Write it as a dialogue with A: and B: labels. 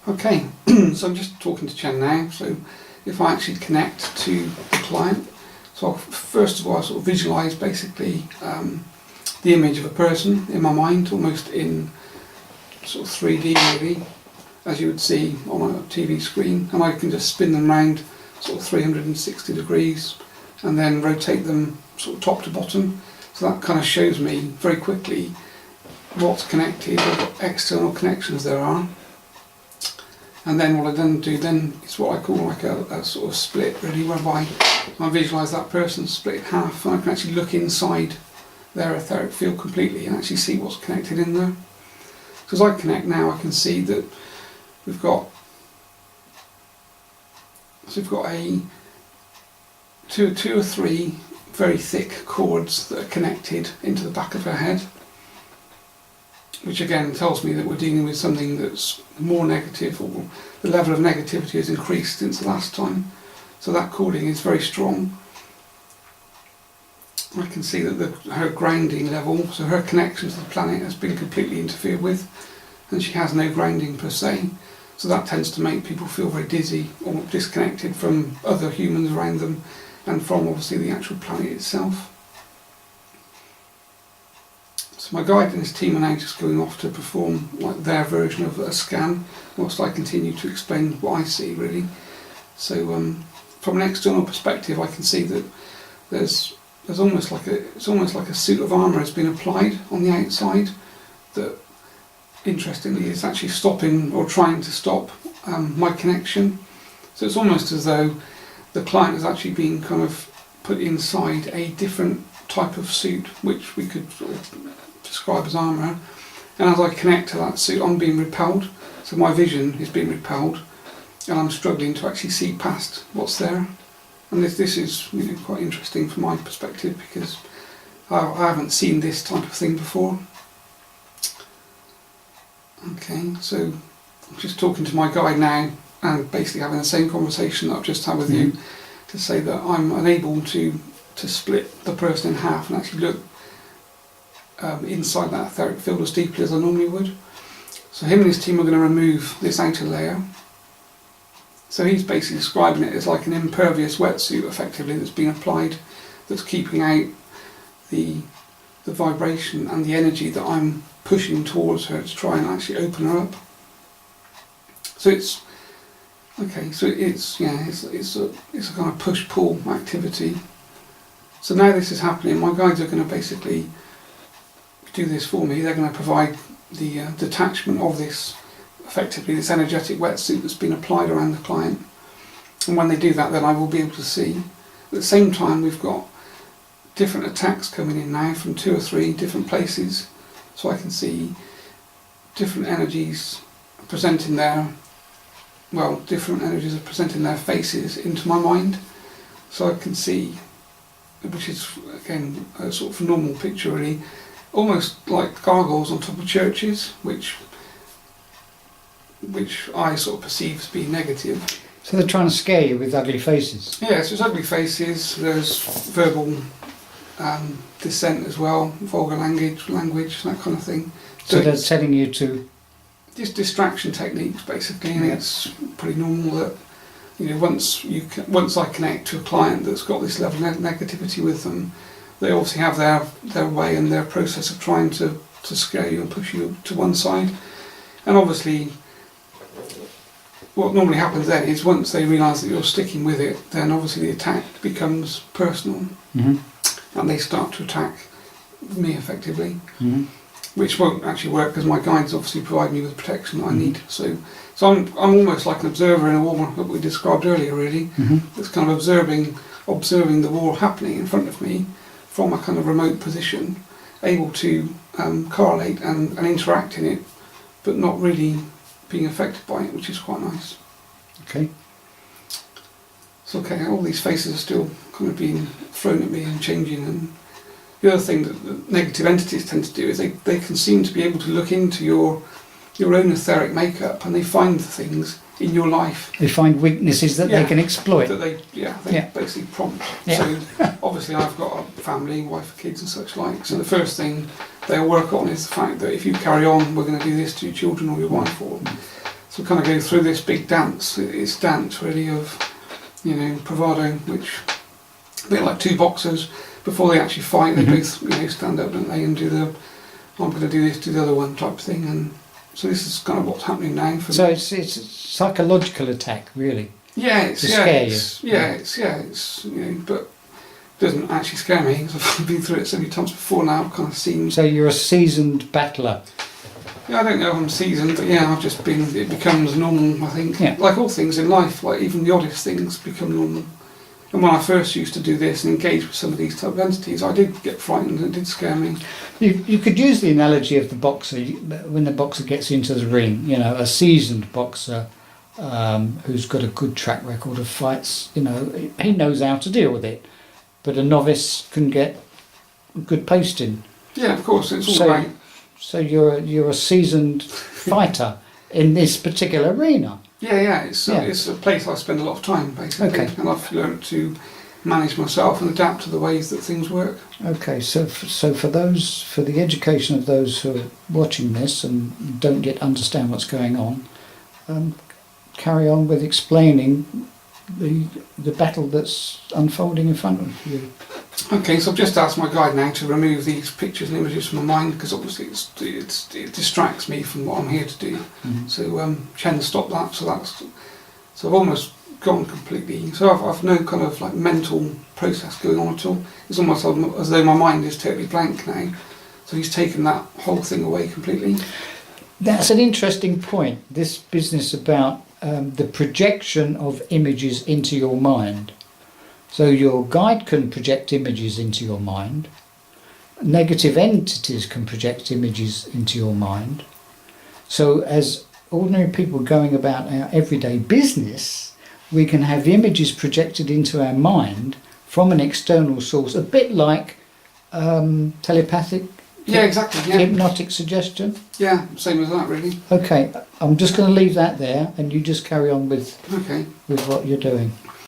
A: Okay, so I'm just talking to Chen now. So if I actually connect to the client, so first of all I sort of visualise basically the image of a person in my mind, almost in sort of 3D really, as you would see on a TV screen, and I can just spin them around sort of 360 degrees and then rotate them sort of top to bottom. So that kind of shows me very quickly what's connected, or what external connections there are. And then what I then do is what I call like a sort of split really, whereby I visualise that person split in half and I can actually look inside their etheric field completely and actually see what's connected in there. So as I connect now, I can see that we've got two or three very thick cords that are connected into the back of her head, which again tells me that we're dealing with something that's more negative, or the level of negativity has increased since the last time. So that cording is very strong. I can see that her grounding level, so her connection to the planet, has been completely interfered with, and she has no grounding per se. So that tends to make people feel very dizzy or disconnected from other humans around them and from obviously the actual planet itself. So my guide and his team are now just going off to perform like their version of a scan, whilst I continue to explain what I see really. So from an external perspective, I can see that there's almost like a suit of armour has been applied on the outside that, interestingly, is actually stopping or trying to stop my connection. So it's almost as though the client has actually been kind of put inside a different type of suit, which we could sort of describe as armour, and as I connect to that suit I'm being repelled, so my vision is being repelled and I'm struggling to actually see past what's there. And this is quite interesting from my perspective, because I haven't seen this type of thing before. Okay, so I'm just talking to my guide now and basically having the same conversation that I've just had with you, to say that I'm unable to split the person in half and actually look inside that etheric field as deeply as I normally would. So him and his team are going to remove this outer layer. So he's basically describing it as like an impervious wetsuit effectively that's been applied, that's keeping out the vibration and the energy that I'm pushing towards her to try and actually open her up. So it's okay, so it's a kind of push-pull activity. So now this is happening, my guides are going to basically do this for me. They're going to provide the detachment of this, effectively this energetic wetsuit that's been applied around the client. And when they do that, then I will be able to see. At the same time, we've got different attacks coming in now from 2 or 3 different places. So I can see different energies presenting different energies are presenting their faces into my mind. So I can see, which is again a sort of normal picture really, almost like gargoyles on top of churches, which I sort of perceive as being negative.
B: So they're trying to scare you with ugly faces?
A: Yes, there's ugly faces, there's verbal dissent as well, vulgar language, that kind of thing.
B: So they're telling you to...
A: Just distraction techniques basically, and it's pretty normal that once I connect to a client that's got this level of negativity with them, they obviously have their way and their process of trying to scare you and push you to one side. And obviously what normally happens then is once they realise that you're sticking with it, then obviously the attack becomes personal, and they start to attack me effectively, which won't actually work because my guides obviously provide me with protection that I need. So I'm almost like an observer in a war that we described earlier really, that's kind of observing the war happening in front of me from a kind of remote position, able to correlate and interact in it, but not really being affected by it, which is quite nice.
B: Okay.
A: So okay, all these faces are still kind of being thrown at me and changing, and the other thing that the negative entities tend to do is they can seem to be able to look into your own etheric makeup, and they find things in your life.
B: They find weaknesses that they can exploit.
A: That they basically prompt.
B: Yeah.
A: So obviously I've got a family, wife, kids and such like, so the first thing they'll work on is the fact that if you carry on, we're going to do this to your children or your wife. So we kind of go through this big dance. It's dance really of, you know, bravado, which a bit like two boxers before they actually fight. They both, you know, stand up, don't they, and do the I'm going to do this, do the other one type thing. And so this is kind of what's happening now for
B: So
A: me.
B: it's a psychological attack, really.
A: Yeah, it's
B: to
A: yeah,
B: scare
A: it's,
B: you.
A: yeah, it's you know, but it doesn't actually scare me because I've been through it so many times before now. I've kind of seen.
B: So you're a seasoned battler.
A: Yeah, I don't know if I'm seasoned, but yeah, I've just been. It becomes normal, I think.
B: Yeah.
A: Like all things in life, like even the oddest things become normal. And when I first used to do this and engage with some of these type of entities, I did get frightened and it did scare me.
B: You could use the analogy of the boxer. When the boxer gets into the ring, you know, a seasoned boxer who's got a good track record of fights, you know, he knows how to deal with it. But a novice can get good pasting.
A: Yeah, of course, it's all
B: So-
A: right.
B: So you're a seasoned fighter in this particular arena.
A: Yeah,
B: Yeah.
A: it's a place I spend a lot of time basically,
B: Okay.
A: and I've learned to manage myself and adapt to the ways that things work.
B: Okay, so for the education of those who are watching this and don't yet understand what's going on, carry on with explaining the battle that's unfolding in front of you.
A: Okay, so I've just asked my guide now to remove these pictures and images from my mind because obviously it distracts me from what I'm here to do.
B: Mhm.
A: So Chen stopped that. So I've almost gone completely. So I've no kind of like mental process going on at all. It's almost as though my mind is totally blank now. So he's taken that whole thing away completely.
B: That's an interesting point. This business about the projection of images into your mind. So your guide can project images into your mind. Negative entities can project images into your mind. So as ordinary people going about our everyday business, we can have images projected into our mind from an external source, a bit like telepathic,
A: Yeah, exactly. Yeah,
B: hypnotic suggestion.
A: yeah, same as that really.
B: Okay, I'm just going to leave that there and you just carry on with
A: Okay.
B: what you're doing.